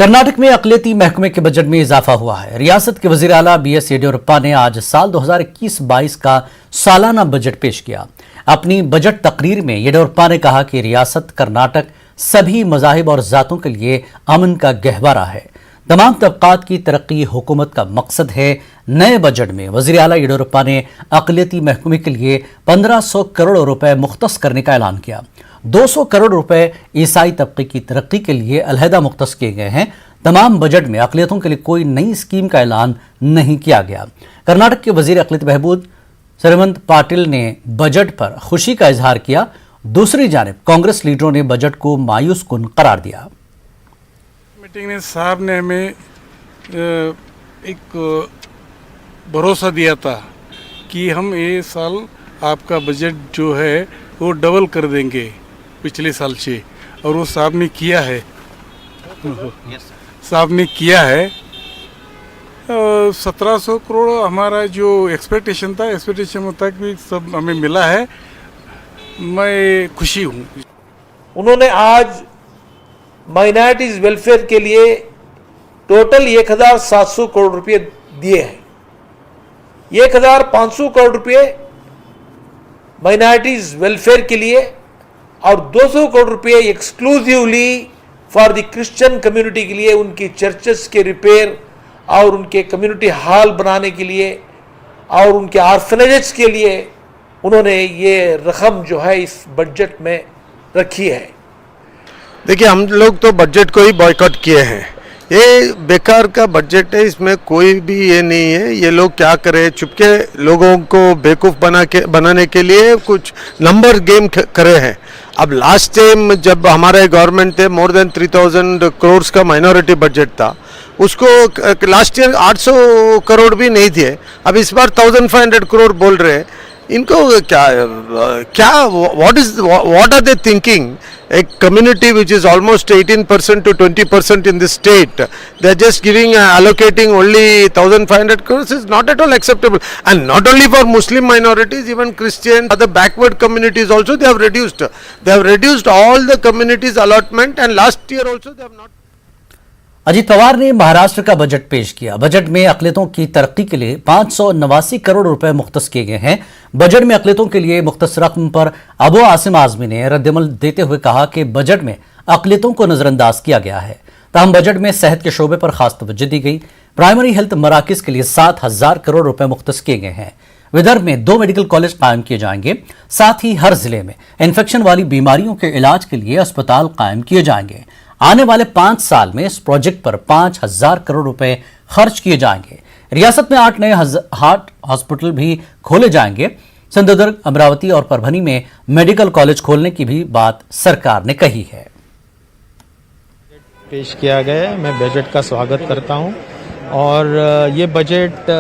कर्नाटक में अक़लियती महकमे के बजट में इजाफा हुआ है। रियासत के वज़ीर आला BS येडियुरप्पा ने आज साल 2021-22 का सालाना बजट पेश किया। अपनी बजट तकरीर में येडियुरप्पा ने कहा कि रियासत कर्नाटक सभी मज़ाहिब और ज़ातों के लिए अमन का गहवारा है। तमाम तबक़ात की तरक्की हुकूमत का मकसद है। नए बजट में वज़ीर आला येडियुरप्पा ने अक़लियती महकमे के लिए 1500 करोड़ रुपए मुख्तस करने का ऐलान किया। 200 करोड़ रुपए ईसाई तबके की तरक्की के लिए अलहदा मुख्तस किए गए हैं। तमाम बजट में अक़लियतों के लिए कोई नई स्कीम का ऐलान नहीं किया गया। कर्नाटक के वज़ीर अक़लियत बहबूद श्रीमंत पाटिल ने बजट पर खुशी का इजहार किया। दूसरी जानिब कांग्रेस लीडरों ने बजट को मायूस कुन करार दिया। मीटिंग में साहब ने हमें एक भरोसा दिया था कि हम ये साल आपका बजट जो है वो डबल कर देंगे पिछले साल से, और वो साहब ने किया है। साहब ने किया है। 1700 करोड़ हमारा जो एक्सपेक्टेशन था, एक्सपेक्टेशन मुताबिक भी सब हमें मिला है। मैं खुशी हूँ। उन्होंने आज माइनॉरिटीज वेलफेयर के लिए टोटल 1700 करोड़ रुपए दिए हैं। 1500 करोड़ रुपए माइनॉरिटीज वेलफेयर के लिए और 200 करोड़ रुपए exclusively for the Christian community के लिए, उनकी चर्चेस के रिपेयर और उनके कम्युनिटी हॉल बनाने के लिए और उनके ऑर्फनेजेस के लिए उन्होंने ये रकम जो है इस बजट में रखी है। देखिए, हम लोग तो बजट को ही बॉयकॉट किए हैं। ये बेकार का बजट है, इसमें कोई भी ये नहीं है। ये लोग क्या करे, चुपके लोगों को बेवकूफ़ बनाने के लिए कुछ नंबर गेम करे हैं। अब लास्ट टाइम जब हमारे गवर्नमेंट थे, मोर देन 3000 करोड़ का माइनॉरिटी बजट था, उसको लास्ट ईयर 800 करोड़ भी नहीं थे। अब इस बार 1500 करोड़ बोल रहे हैं। इनको क्या what are they thinking? A community which is almost 18% to 20% in this state, they are just allocating only 1500 crores is not at all acceptable. And not only for Muslim minorities, even Christian, other backward communities also they have reduced. They have reduced all the communities allotment, and last year also they have not. Ajit Pawar ने महाराष्ट्र का budget पेश किया। Budget में अक़लियतों की तरक्की के लिए 589 करोड़ रुपए मुख्तस किए गए हैं। बजट में अक़लियतों के लिए मुख्तस रकम पर अबू आसिम आज़मी ने रद्दमल देते हुए कहा कि बजट में अक़लियतों को नजरअंदाज किया गया है। ताहम बजट में सेहत के शोबे पर खास तवज्जो दी गई। प्राइमरी हेल्थ मराकिज के लिए 7000 करोड़ रुपए मुख्तस किए गए हैं। विदर्भ में 2 मेडिकल कॉलेज कायम किए जाएंगे। साथ ही हर जिले में इन्फेक्शन वाली बीमारियों के इलाज के लिए अस्पताल कायम किए जाएंगे। आने वाले 5 साल में इस प्रोजेक्ट पर 5000 करोड़ रुपए खर्च किए जाएंगे। रियासत में 8 नए हार्ट हॉस्पिटल भी खोले जाएंगे। सिंधुदुर्ग, अमरावती और परभनी में मेडिकल कॉलेज खोलने की भी बात सरकार ने कही है। पेश किया गया है, मैं बजट का स्वागत करता हूं। और ये बजट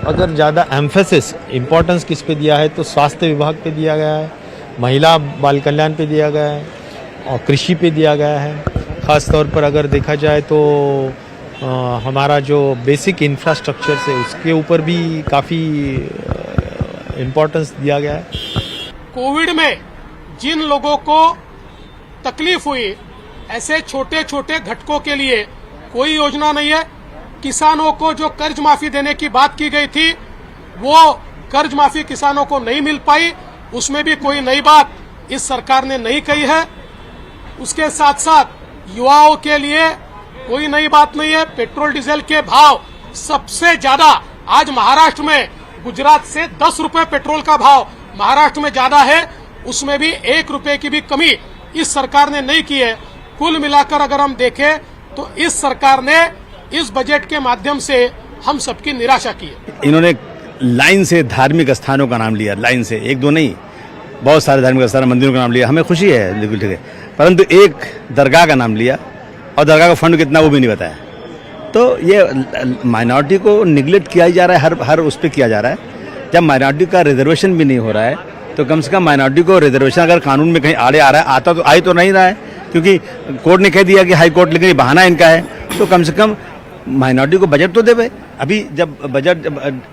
अगर ज़्यादा एम्फेसिस इम्पोर्टेंस किस पे दिया है तो स्वास्थ्य विभाग पे दिया गया है, महिला बाल कल्याण पे दिया गया है और कृषि पे दिया गया है। ख़ास तौर पर अगर देखा जाए तो हमारा जो बेसिक इंफ्रास्ट्रक्चर है उसके ऊपर भी काफ़ी इम्पोर्टेंस दिया गया है। कोविड में जिन लोगों को तकलीफ हुई, ऐसे छोटे छोटे घटकों के लिए कोई योजना नहीं है। किसानों को जो कर्ज माफी देने की बात की गई थी, वो कर्ज माफी किसानों को नहीं मिल पाई। उसमें भी कोई नई बात इस सरकार ने नहीं कही है। उसके साथ साथ युवाओं के लिए कोई नई बात नहीं है। पेट्रोल डीजल के भाव सबसे ज्यादा आज महाराष्ट्र में, गुजरात से 10 रुपए पेट्रोल का भाव महाराष्ट्र में ज्यादा है। उसमें भी 1 रुपए की भी कमी इस सरकार ने नहीं की है। कुल मिलाकर अगर हम देखें तो इस सरकार ने इस बजट के माध्यम से हम सबकी निराशा की है। इन्होंने लाइन से धार्मिक स्थानों का नाम लिया, लाइन से 1-2 नहीं, बहुत सारे धार्मिक स्थान, मंदिरों का नाम लिया। हमें खुशी है, बिल्कुल ठीक है, परंतु एक दरगाह का नाम लिया और दरगाह का फंड कितना वो भी नहीं बताया। तो ये माइनॉरिटी को निगलेक्ट किया जा रहा है, हर उस पर किया जा रहा है। जब माइनॉरिटी का रिजर्वेशन भी नहीं हो रहा है तो कम से कम माइनॉरिटी को रिजर्वेशन अगर कानून में कहीं आड़े आ रहा है, आ तो नहीं रहा है, क्योंकि कोर्ट ने कह दिया कि हाई कोर्ट, लेकिन ये बहाना इनका है। तो कम से कम माइनॉरिटी को बजट तो देवे। अभी जब बजट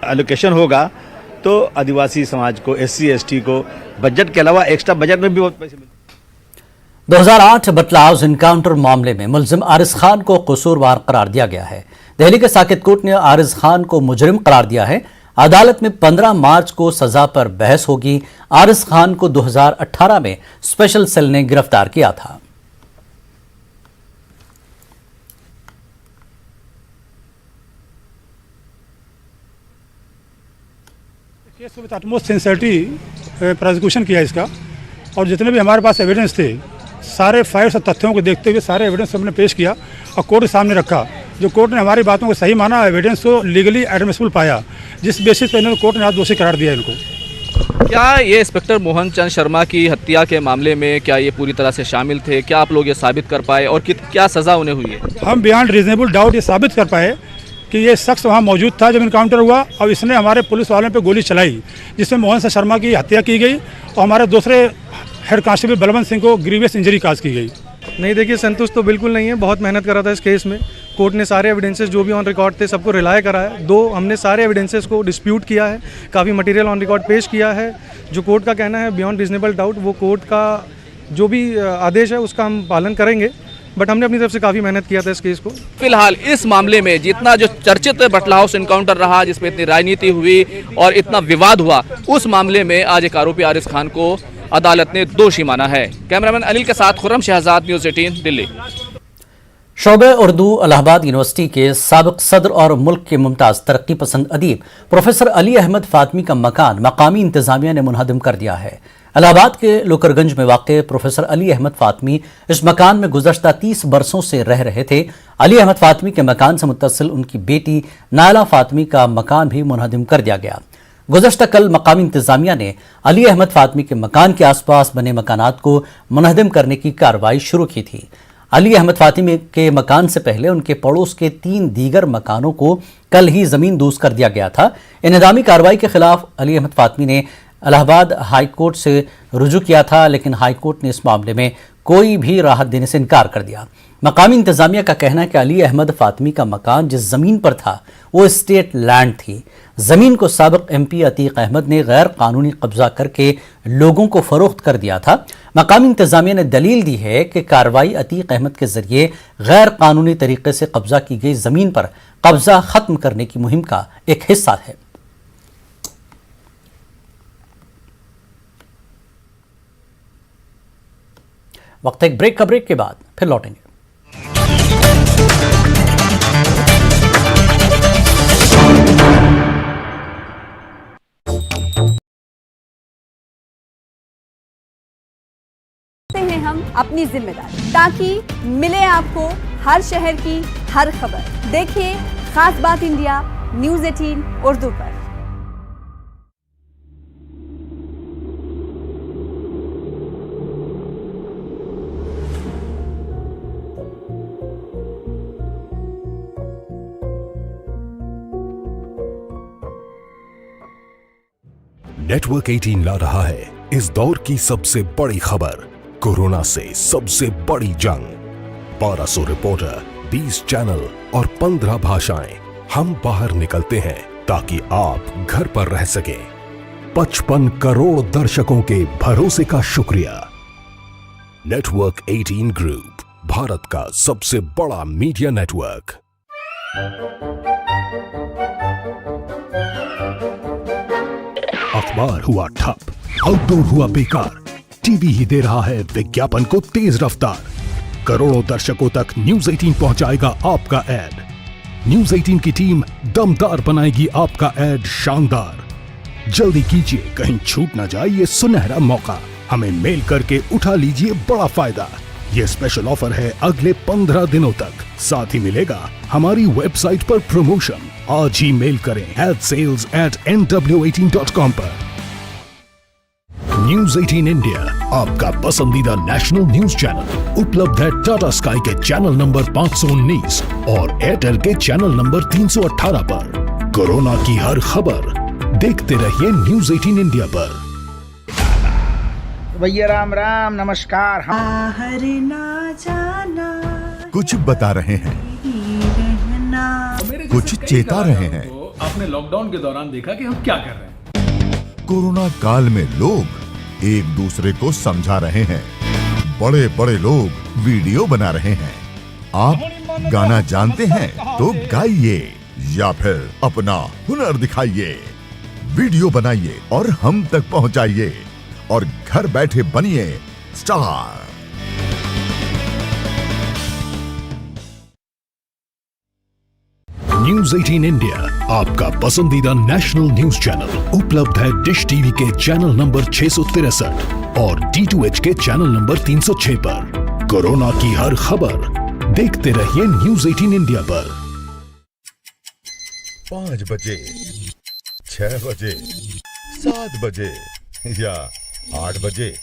एलोकेशन होगा तो आदिवासी समाज को, SC ST को बजट के अलावा एक्स्ट्रा बजट में भी बहुत पैसे मिलेंगे। 2008 बटला हाउस इनकाउंटर मामले में मुलजिम आरिज खान को कसूरवार करार दिया गया है। दिल्ली के साकेत कोर्ट ने आरिज खान को मुजरिम करार दिया है। अदालत में 15 मार्च को सजा पर बहस होगी। आरिज खान को 2018 में स्पेशल सेल ने गिरफ्तार किया था। Case with utmost sincerity prosecution किया इसका, और जितने भी हमारे पास एविडेंस थे सारे फैक्ट्स और तथ्यों को देखते हुए सारे एविडेंस हमने पेश किया और कोर्ट के सामने रखा। जो कोर्ट ने हमारी बातों को सही माना, एविडेंस को लीगली एडमिसिबल पाया, जिस बेसिस पर इन्होंने कोर्ट ने आज दोषी करार दिया इनको। क्या ये इंस्पेक्टर मोहन चंद शर्मा की हत्या के मामले में क्या ये पूरी तरह से शामिल थे? क्या आप लोग ये साबित कर पाए और क्या सज़ा उन्हें हुई है? हम बियॉन्ड रीजनेबल डाउट ये साबित कर पाए कि ये शख्स वहाँ मौजूद था जब इनकाउंटर हुआ और इसने हमारे पुलिस वालों पे गोली चलाई, जिसमें मोहन चंद शर्मा की हत्या की गई और हमारे दूसरे हेड कांस्टेबल बलवंत सिंह को ग्रीवियस इंजरी काज की गई। नहीं, देखिए संतुष्ट तो बिल्कुल नहीं है। बहुत मेहनत करा था इस केस में। कोर्ट ने सारे एविडेंसेस जो भी ऑन रिकॉर्ड थे सबको रिलाय करा है। हमने सारे एविडेंसेस को डिस्प्यूट किया है, काफ़ी मटेरियल ऑन रिकॉर्ड पेश किया है। जो कोर्ट का कहना है बियॉन्ड रीजनेबल डाउट, वो कोर्ट का जो भी आदेश है उसका हम पालन करेंगे, बट हमने अपनी तरफ से काफ़ी मेहनत किया था इस केस को। फिलहाल इस मामले में जितना जो चर्चित बटला हाउस इनकाउंटर रहा, जिसमें इतनी राजनीति हुई और इतना विवाद हुआ, उस मामले में आज एक आरोपी आरिज खान को अदालत ने दोषी माना है। कैमरामैन अनिल के साथ खुर्रम शहजाद, न्यूज़ 18 दिल्ली। शोबे उर्दू इलाहाबाद यूनिवर्सिटी के साबिक सदर और मुल्क के मुमताज़ तरक्की पसंद अदीब प्रोफेसर अली अहमद फातमी का मकान मकामी इंतजामिया ने मुनहदम कर दिया है। इलाहाबाद के लोकरगंज में वाक़ प्रोफेसर अली अहमद फातमी इस मकान में गुज़श्ता 30 बरसों से रह रहे थे। अली अहमद फातमी के मकान से मुत्तसिल उनकी बेटी नायला फातमी का मकान भी मुनहदम कर दिया गया। गुज़श्ता कल मकामी इंतजामिया ने अली अहमद फातमी के मकान के आसपास बने मकानात को मुनहदम करने की कार्रवाई शुरू की थी। अली अहमद फातमी के मकान से पहले उनके पड़ोस के 3 दीगर मकानों को कल ही जमीन दोज कर दिया गया था। इन्हदामी कार्रवाई के खिलाफ अली अहमद फातमी ने इलाहाबाद हाई कोर्ट से रुजू किया था, लेकिन हाई कोर्ट ने इस मामले में कोई भी राहत देने से इनकार कर दिया। मकामी इंतजामिया का कहना है कि अली अहमद फातमी का मकान जिस जमीन पर था वो स्टेट लैंड थी। जमीन को साबिक MP अतीक अहमद ने गैर कानूनी कब्जा करके लोगों को फरोख्त कर दिया था। मकामी इंतजामिया ने दलील दी है कि कार्रवाई अतीक अहमद के जरिए गैर कानूनी तरीके से कब्जा की गई जमीन पर कब्जा खत्म करने की मुहिम का एक हिस्सा है। वक्त एक ब्रेक का, ब्रेक के बाद फिर लौटेंगे। हैं हम अपनी जिम्मेदारी, ताकि मिले आपको हर शहर की हर खबर। देखिए खास बात इंडिया न्यूज़ 18 उर्दू पर। नेटवर्क 18 ला रहा है इस दौर की सबसे बड़ी खबर, कोरोना से सबसे बड़ी जंग। 1200 रिपोर्टर, 20 चैनल और 15 भाषाएं। हम बाहर निकलते हैं ताकि आप घर पर रह सकें। 55 करोड़ दर्शकों के भरोसे का शुक्रिया। नेटवर्क 18 ग्रुप, भारत का सबसे बड़ा मीडिया नेटवर्क। अखबार हुआ ठप, आउटडोर हुआ बेकार, टीवी ही दे रहा है विज्ञापन को तेज रफ्तार। करोड़ों दर्शकों तक न्यूज़ 18 पहुंचाएगा आपका ऐड। न्यूज़ 18 की टीम दमदार बनाएगी आपका ऐड शानदार। जल्दी कीजिए, कहीं छूट ना जाए ये सुनहरा मौका। हमें मेल करके उठा लीजिए बड़ा फायदा। ये स्पेशल ऑफर है अगले 15 दिनों तक। साथ ही मिलेगा हमारी वेबसाइट पर प्रमोशन। आज ही मेल करें adsales@nw18.com पर। न्यूज़ 18 इंडिया, आपका पसंदीदा नेशनल न्यूज चैनल, उपलब्ध है टाटा स्काई के चैनल नंबर 519 और एयरटेल के चैनल नंबर 318 पर। कोरोना की हर खबर देखते रहिए न्यूज़ 18 इंडिया पर। भैया राम राम, नमस्कार। बाहर ना जाना, कुछ बता रहे हैं, कुछ चेता रहे हैं। आपने लॉकडाउन के दौरान देखा कि हम क्या कर रहे हैं। कोरोना काल में लोग एक दूसरे को समझा रहे हैं, बड़े बड़े लोग वीडियो बना रहे हैं। आप गाना जानते हैं तो गाइए या फिर अपना हुनर दिखाइए, वीडियो बनाइए और हम तक पहुंचाइए और घर बैठे बनिए स्टार। न्यूज 18 इंडिया आपका पसंदीदा नेशनल न्यूज चैनल उपलब्ध है डिश टीवी के चैनल नंबर 663 और D2H के चैनल नंबर 306 पर। कोरोना की हर खबर देखते रहिए न्यूज 18 इंडिया पर। 5 बजे, 6 बजे, 7 बजे या 8 बजे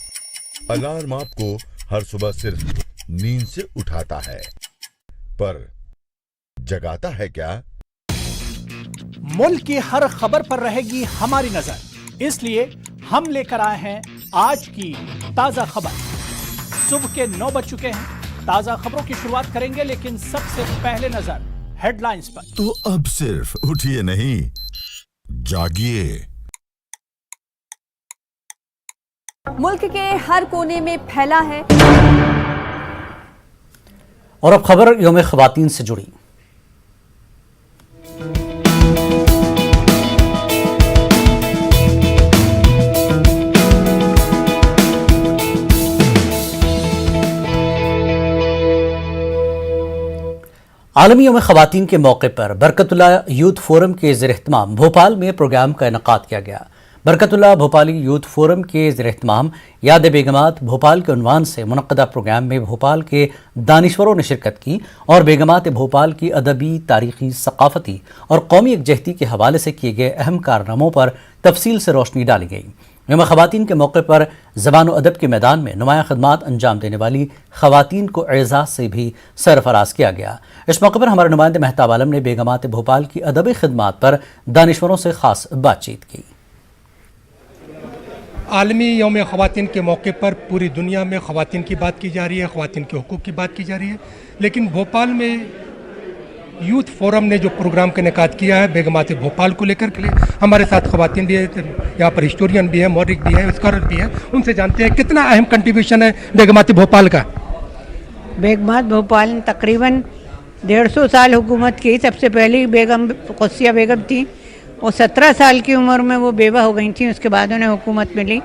अलार्म आपको हर सुबह सिर्फ नींद से उठाता है, पर जगाता है क्या? मुल्क की हर खबर पर रहेगी हमारी नजर, इसलिए हम लेकर आए हैं आज की ताजा खबर। सुबह के 9 बज चुके हैं। ताजा खबरों की शुरुआत करेंगे, लेकिन सबसे पहले नजर हेडलाइंस पर। तो अब सिर्फ उठिए नहीं, जागिए। मुल्क के हर कोने में फैला है। और अब खबर यौम ख़वातीन से जुड़ी। आलमी यौम ख़वातीन के मौके पर बरकतुल्लाह यूथ फोरम के ज़ेर-ए-एहतमाम भोपाल में प्रोग्राम का इनेकाद किया गया। बरकतुल्लाह भोपाली यूथ फोरम के ज़ेर-ए-एहतमाम याद बेगमात भोपाल के उन्वान से मुनक़्क़दा प्रोग्राम में भोपाल के दानिश्वरों ने शिरकत की और बेगमात भोपाल की अदबी, तारीख़ी, सक़ाफ़ती और कौमी यकजहती के हवाले से किए गए अहम कारनामों पर तफसील से रोशनी डाली गई। यौम ख़वातीन के मौके पर ज़बान व अदब के मैदान में नुमाया खदमात अंजाम देने वाली ख़वातीन को एज़ाज़ से भी सरफराज किया गया। इस मौके पर हमारे नुमाइंदे महताब आलम ने बेगमात भोपाल की अदबी खिदमात पर दानिश्वरों से ख़ास बातचीत की। आलमी यौम ख़वातीन के मौके पर पूरी दुनिया में ख़वातीन की बात की जा रही है, ख़वातीन के हुकूक़ की बात की जा रही है, लेकिन भोपाल में यूथ फोरम ने जो प्रोग्राम का इनेकाद किया है बेगमात भोपाल को लेकर के लिए, हमारे साथ ख़वातीन भी है, यहाँ पर हिस्टोरियन भी है, मौरिक भी है, स्कॉलर भी है, उनसे जानते हैं कितना अहम कंट्रीब्यूशन है बेगमात भोपाल का। बेगमात भोपाल ने तकरीबन 150 साल हुकूमत की। सबसे पहली बेगम क़ुस्सिया बेगम थी, वो 17 साल की उम्र में वो बेवा हो गई थी। उसके बाद उन्हें हुकूमत मिली।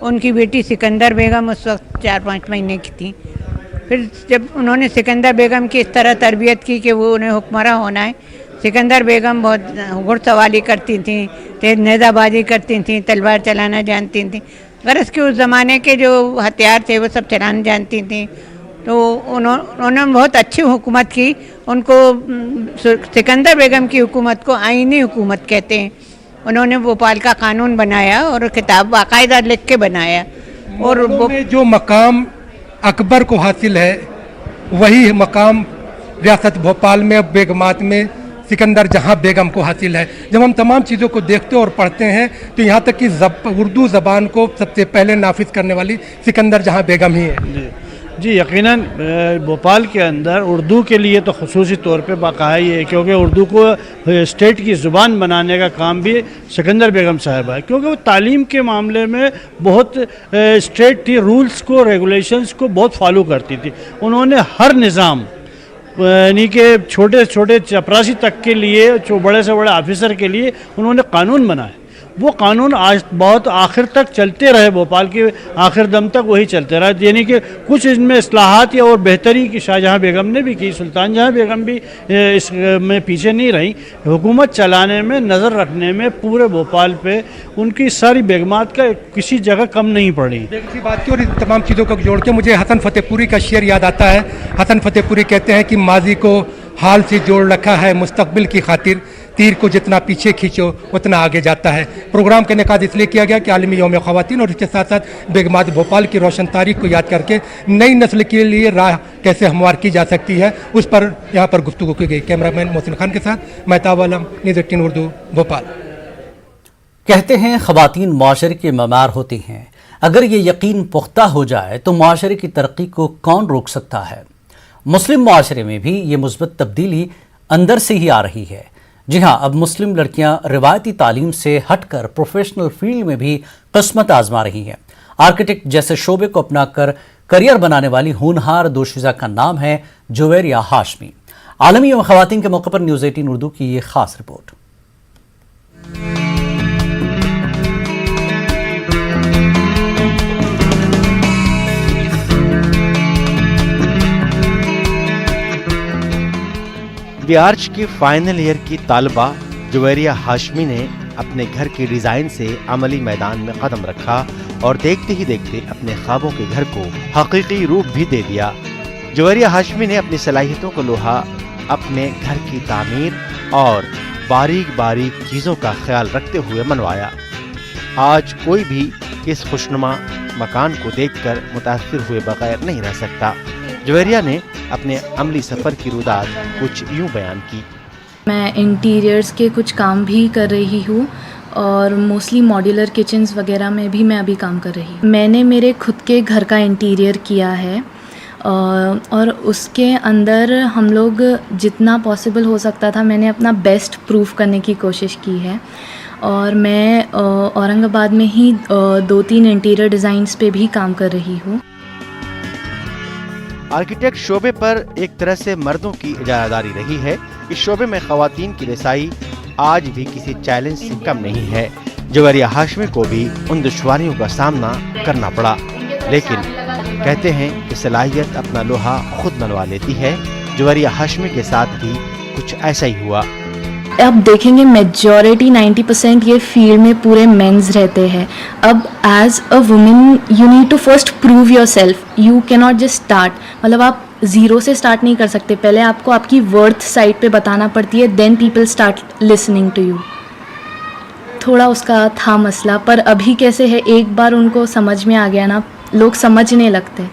उनकी बेटी सिकंदर बेगम उस वक्त 4-5 महीने की थी। फिर जब उन्होंने सिकंदर बेगम की इस तरह तरबियत की कि वो उन्हें हुक्मरां होना है। सिकंदर बेगम बहुत घुड़सवारी करती थी, तेज़ नेज़ाबाजी करती थी, तलवार चलाना जानती थी। गरज के उस ज़माने के जो हथियार थे वो सब चलाना जानती थी। तो उन्होंने बहुत अच्छी हुकूमत की। उनको सिकंदर बेगम की हुकूमत को आईनी हुकूमत कहते हैं। उन्होंने भोपाल का कानून बनाया और किताब बाकायदा लिख के बनाया। और जो मकाम अकबर को हासिल है वही मकाम रियासत भोपाल में बेगमात में सिकंदर जहां बेगम को हासिल है। जब हम तमाम चीज़ों को देखते और पढ़ते हैं तो यहाँ तक कि उर्दू ज़बान को सबसे पहले नाफिज करने वाली सिकंदर जहां बेगम ही है। जी यकीनन भोपाल के अंदर उर्दू के लिए तो ख़ुसूसी तौर पे बाकाया है, क्योंकि उर्दू को स्टेट की ज़ुबान बनाने का काम भी सिकंदर बेगम साहिबा है, क्योंकि वो तालीम के मामले में बहुत स्ट्रेट थी, रूल्स को रेगुलेशंस को बहुत फॉलो करती थी। उन्होंने हर निज़ाम यानी कि छोटे छोटे चपरासी तक के लिए, जो बड़े से बड़े ऑफिसर के लिए उन्होंने कानून बनाए। वो कानून आज बहुत आखिर तक चलते रहे, भोपाल के आखिर दम तक वही चलते रहे। यानी कि कुछ इनमें इस्लाहात या और बेहतरी की शाहजहाँ बेगम ने भी की, सुल्तान जहाँ बेगम भी इसमें पीछे नहीं रही। हुकूमत चलाने में, नज़र रखने में पूरे भोपाल पे उनकी सारी बेगमात का किसी जगह कम नहीं पड़ी। देखिए बात की और इन तमाम चीज़ों को जोड़ के मुझे हसन फतेहपुरी का शेर याद आता है। हसन फतेहपुरी कहते हैं कि माजी को हाल से जोड़ रखा है मुस्तकबिल की खातिर, तीर को जितना पीछे खींचो उतना आगे जाता है। प्रोग्राम का इनेकाद इसलिए किया गया कि आलमी यौम ख़वातीन और इसके साथ साथ बेगमात भोपाल की रोशन तारीख को याद करके नई नस्ल के लिए राह कैसे हमवार की जा सकती है, उस पर यहाँ पर गुफ्तगू की गई। कैमरामैन मोहसिन खान के साथ महताब आलम, न्यूज़ 18 उर्दू, भोपाल। कहते हैं ख़वातीन मुआशरे की ममार होती हैं। अगर ये यकीन पुख्ता हो जाए तो मुआशरे की तरक्की को कौन रोक सकता है। मुस्लिम मुआशरे में भी ये मुस्बत तब्दीली अंदर से ही आ रही है। जी हाँ, अब मुस्लिम लड़कियां रिवायती तालीम से हटकर प्रोफेशनल फील्ड में भी किस्मत आजमा रही हैं। आर्किटेक्ट जैसे शोबे को अपनाकर करियर बनाने वाली होनहार दोशीज़ा का नाम है जुवेरिया हाशमी। आलमी यौम ख़वातीन के मौके पर न्यूज़ 18 उर्दू की ये खास रिपोर्ट। आर्च की फाइनल ईयर की तालिबा जुवेरिया हाशमी ने अपने घर के डिजाइन से अमली मैदान में कदम रखा और देखते ही देखते अपने ख्वाबों के घर को हकीकी रूप भी दे दिया। जुवेरिया हाशमी ने अपनी सलाहियतों को लोहा अपने घर की तामीर और बारीक बारीक चीज़ों का ख्याल रखते हुए मनवाया। आज कोई भी इस खुशनुमा मकान को देखकर मुतासिर हुए बगैर नहीं रह सकता। जुवेरिया ने अपने अमली सफ़र की रुदात कुछ यूँ बयान की। मैं इंटीरियर्स के कुछ काम भी कर रही हूँ और मोस्टली मॉड्यूलर किचन्स वगैरह में भी मैं अभी काम कर रही हूँ। मैंने मेरे खुद के घर का इंटीरियर किया है और उसके अंदर हम लोग जितना पॉसिबल हो सकता था मैंने अपना बेस्ट प्रूफ करने की कोशिश की है। और मैं औरंगाबाद में ही 2-3 इंटीरियर डिज़ाइंस पे भी काम कर रही हूँ। आर्किटेक्ट शोबे पर एक तरह से मर्दों की इजारादारी रही है। इस शोबे में ख़वातीन की रसाई आज भी किसी चैलेंज से कम नहीं है। जुवेरिया हाशमी को भी उन दुश्वारियों का सामना करना पड़ा, लेकिन कहते हैं कि सलाहियत अपना लोहा खुद मनवा लेती है। जुवेरिया हाशमी के साथ भी कुछ ऐसा ही हुआ। अब देखेंगे मेजॉरिटी 90% ये फील्ड में पूरे मेंस रहते हैं। अब as a women you need to first prove yourself. You can not just start, मतलब आप ज़ीरो से स्टार्ट नहीं कर सकते। पहले आपको आपकी वर्थ साइड पे बताना पड़ती है, then people start listening to you. थोड़ा उसका था मसला, पर अभी कैसे है, एक बार उनको समझ में आ गया ना, लोग समझने लगते।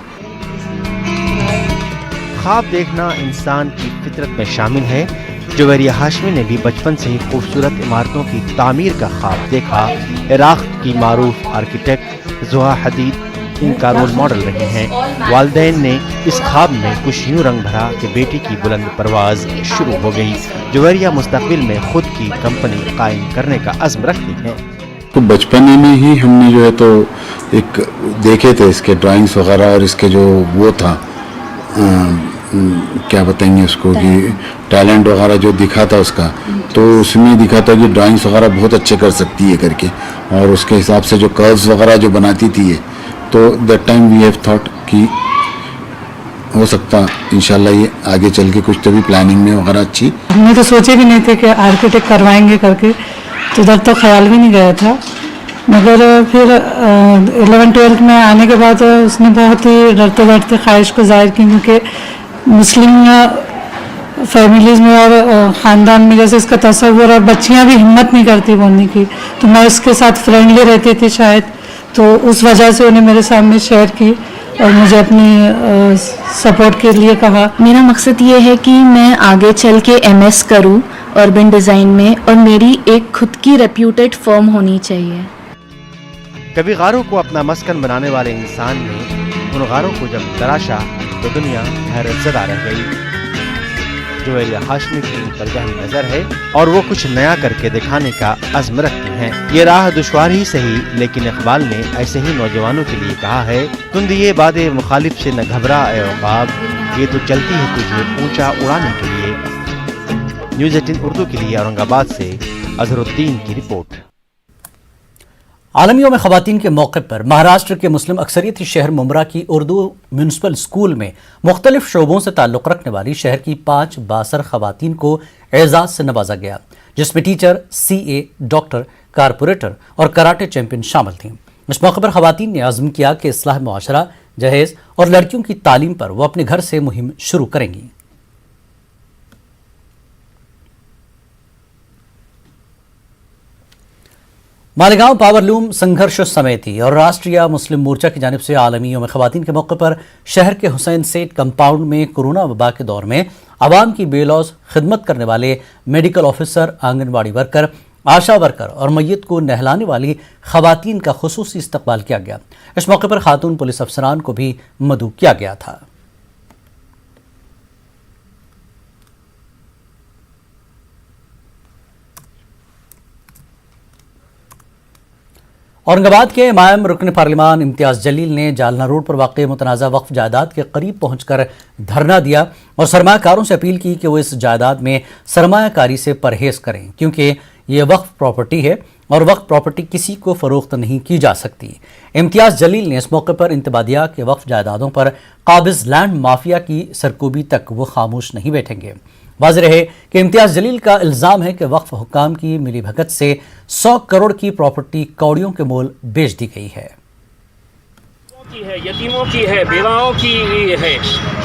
ख्वाब देखना इंसान की फितरत में शामिल है। जुवेरिया हाशमी ने भी बचपन से ही खूबसूरत इमारतों की तामीर का ख्वाब देखा। इराक़ की मारूफ आर्किटेक्ट ज़ोहा हदीद इनका रोल मॉडल रहे हैं। वालिदैन ने इस ख्वाब में कुछ यूँ रंग भरा कि बेटी की बुलंद परवाज़ शुरू हो गई। जुवेरिया मुस्तक़बिल में खुद की कंपनी कायम करने का अज़्म रखती हैं। तो बचपन में ही हमने जो है तो एक देखे थे इसके ड्राइंग्स वगैरह और इसके जो वो था क्या बताएंगे उसको कि टैलेंट वगैरह जो दिखा था उसका, तो उसमें दिखा था कि ड्राइंग्स वगैरह बहुत अच्छे कर सकती है करके, और उसके हिसाब से जो कर्व्स वगैरह जो बनाती थी ये, तो that time we have thought कि हो सकता इंशाल्लाह ये आगे चल के कुछ तो भी प्लानिंग में वगैरह अच्छी। हमने तो सोचे भी नहीं थे कि आर्किटेक्ट करवाएंगे करके, तो उधर तो ख्याल भी नहीं गया था। मगर फिर 11-12 में आने के बाद उसने बहुत ही डरते डरते ख्वाहिश को जाहिर की, क्योंकि मुस्लिम फैमिलीज़ में और ख़ानदान में जैसे इसका तस्वुर, और बच्चियां भी हिम्मत नहीं करती बोलने की, तो मैं उसके साथ फ्रेंडली रहती थी शायद, तो उस वजह से उन्हें मेरे सामने शेयर की और मुझे अपनी सपोर्ट के लिए कहा। मेरा मकसद ये है कि मैं आगे चल के MS करूँ अर्बन डिज़ाइन में, और मेरी एक खुद की रेप्यूटेड फर्म होनी चाहिए। कभी गारों को अपना मस्कन बनाने वाले इंसान ने उन गारों को जब तराशा तो दुनिया हैरत ज़दा रह गई। जुवेरिया हाशमी की इन पर गहरी नज़र है और वो कुछ नया करके दिखाने का अज़्म रखती हैं। ये राह दुश्वार ही सही, लेकिन इकबाल ने ऐसे ही नौजवानों के लिए कहा है, तुम दिए बादे मुखालिफ से न घबरा ए औकाब, ये तो चलती है तुझे ऊंचा उड़ाने के लिए। न्यूज़ 18 उर्दू के लिए औरंगाबाद से अजहरुद्दीन की रिपोर्ट। आलमी यौम ख़वातीन के मौके पर महाराष्ट्र के मुस्लिम अक्सरियती शहर मुमरा की उर्दू म्यूनसिपल स्कूल में मुख्तलिफ शोबों से ताल्लुक़ रखने वाली शहर की 5 बासर ख़वातीन को एजाज़ से नवाजा गया, जिसमें टीचर, CA, डॉक्टर, कारपोरेटर और कराटे चैंपियन शामिल थीं। इस मौके पर ख़वातीन ने अज़्म किया कि इस्लाह मुआशरा, जहेज़ और लड़कियों की तालीम पर वो अपने घर से मुहिम शुरू करेंगी। मालेगांव पावरलूम संघर्ष समिति और राष्ट्रीय मुस्लिम मोर्चा की जानिब से आलमी यौम ख़वातीन के मौके पर शहर के हुसैन सेठ कंपाउंड में कोरोना वबा के दौर में आवाम की बेलौस खिदमत करने वाले मेडिकल ऑफिसर, आंगनबाड़ी वर्कर, आशा वर्कर और मैयत को नहलाने वाली ख़वातीन का खुसूसी इस्तकबाल किया गया। इस मौके पर खातून पुलिस अफसरान को भी मदऊ किया गया था। औरंगाबाद के इमाम रुकन पार्लिमान इम्तियाज जलील ने जालना रोड पर वाक़ मुतनाज़ा वक्फ जायदाद के करीब पहुंचकर धरना दिया और सरमाकारों से अपील की कि वो इस जायदाद में सरमाकारी से परहेज करें, क्योंकि ये वक्फ प्रॉपर्टी है और वक्फ प्रॉपर्टी किसी को फ़रोख्त नहीं की जा सकती। इम्तियाज जलील ने इस मौके पर इंतबा दिया कि वक्फ जायदादों पर काबिज लैंड माफिया की सरकूबी तक वो खामोश नहीं बैठेंगे। वाज़ेह रहे कि इम्तियाज जलील का इल्ज़ाम है कि वक्फ हुक्काम की मिलीभगत से 100 करोड़ की प्रॉपर्टी कौड़ियों के मोल बेच दी गई है। की है, यतीमों की है, बेवाओं की है।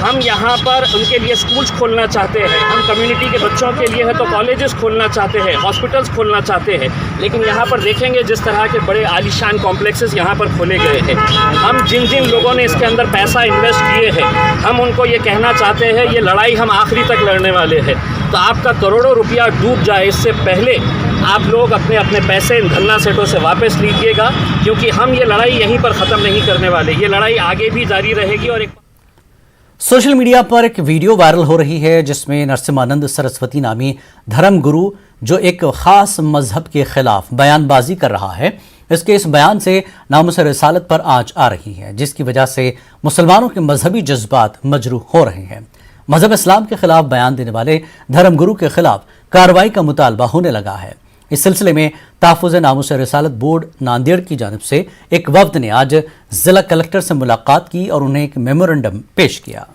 हम यहाँ पर उनके लिए स्कूल्स खोलना चाहते हैं, हम कम्युनिटी के बच्चों के लिए है तो कॉलेजेस खोलना चाहते हैं, हॉस्पिटल्स खोलना चाहते हैं। लेकिन यहाँ पर देखेंगे जिस तरह के बड़े आलीशान कॉम्प्लेक्सेस यहाँ पर खोले गए हैं, हम जिन जिन लोगों ने इसके अंदर पैसा इन्वेस्ट किए हैं, हम उनको ये कहना चाहते हैं ये लड़ाई हम आखिरी तक लड़ने वाले हैं। तो आपका करोड़ों रुपया डूब जाए इससे पहले आप लोग अपने अपने पैसे इन धन्ना सेठों से वापस लीजिएगा, क्योंकि हम ये लड़ाई यहीं पर ख़त्म नहीं करने वाले, ये लड़ाई आगे भी जारी रहेगी। और एक सोशल मीडिया पर एक वीडियो वायरल हो रही है जिसमें नरसिम्हानंद सरस्वती नामी धर्म गुरु जो एक ख़ास मजहब के खिलाफ बयानबाजी कर रहा है, इसके इस बयान से नामुस रिसालत पर आंच आ रही है, जिसकी वजह से मुसलमानों के मजहबी जज्बात मजरूह हो रहे हैं। मजहब इस्लाम के खिलाफ बयान देने वाले धर्म गुरु के खिलाफ कार्रवाई का मुतालबा होने लगा है। इस सिलसिले में तहफ़्फ़ुज़ नामुस रिसालत बोर्ड नांदेड़ की जानिब से एक वफ्द ने आज जिला कलेक्टर से मुलाकात की और उन्हें एक मेमोरेंडम पेश किया।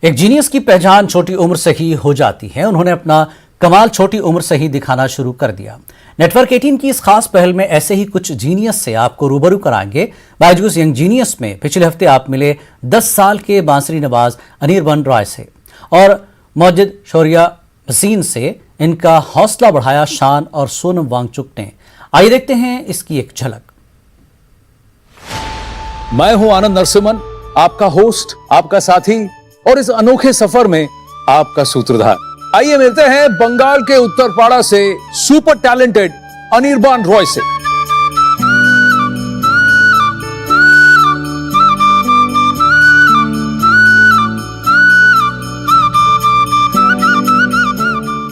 एक जीनियस की पहचान छोटी उम्र से ही हो जाती है। उन्होंने अपना कमाल छोटी उम्र से ही दिखाना शुरू कर दिया। नेटवर्क 18 की इस खास पहल में ऐसे ही कुछ जीनियस से आपको रूबरू कराएंगे। बायजूस यंग जीनियस में पिछले हफ्ते आप मिले 10 साल के बांसुरी नवाज अनिरबन रॉय से और मौजिद शौर्या हसीन से। इनका हौसला बढ़ाया शान और सोनम वांगचुक ने। आइए देखते हैं इसकी एक झलक। मैं हूं आनंद नरसिम्हन, आपका होस्ट, आपका साथी और इस अनोखे सफर में आपका सूत्रधार। आइए मिलते हैं बंगाल के उत्तरपाड़ा से सुपर टैलेंटेड अनिरबान रॉय से।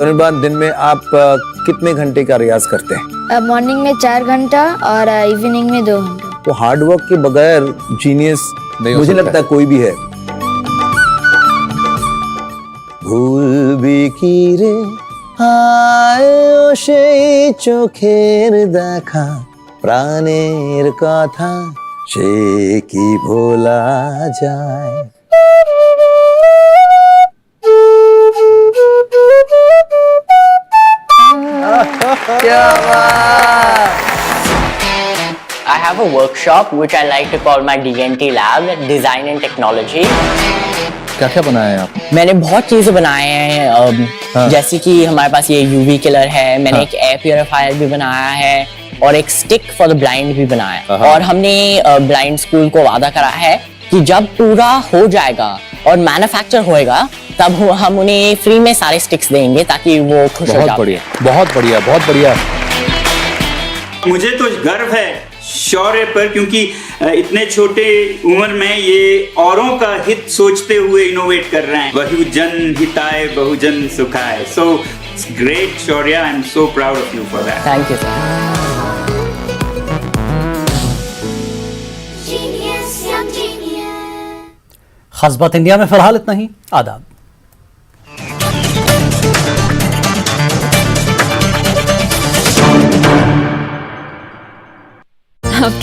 अनिरबान, दिन में आप कितने घंटे का रियाज करते हैं? मॉर्निंग में 4 घंटा और इवनिंग में 2 घंटा। तो हार्ड वर्क के बगैर जीनियस मुझे लगता है कोई भी है। ভুলবি কি রে হায় ও সেই চোখের দেখা প্রাণের কথা সে কি ভোলা যায়। क्या बात! I have a workshop which I like to call my DNT lab, Design and Technology. क्या क्या बनाया है आप? मैंने बहुत चीजें बनाए हैं, जैसे कि हमारे पास ये UV किलर है, मैंने एक एयर प्योरीफायर भी बनाया है और एक स्टिक फॉर द ब्लाइंड भी बनाया है। और हमने ब्लाइंड स्कूल को वादा करा है कि जब पूरा हो जाएगा और मैन्युफैक्चर होएगा तब हम उन्हें फ्री में सारे स्टिक्स देंगे ताकि वो खुश हो जाए। बहुत बढ़िया, बहुत बढ़िया, बहुत बढ़िया। मुझे तो गर्व है शौर्य पर, क्योंकि इतने छोटे उम्र में ये औरों का हित सोचते हुए इनोवेट कर रहे हैं। बहुजन हिताय बहुजन सुखाय। So great Shaurya, I am so proud of you for that. Thank you sir. खास बात इंडिया में फिलहाल इतना ही। आदाब। आपके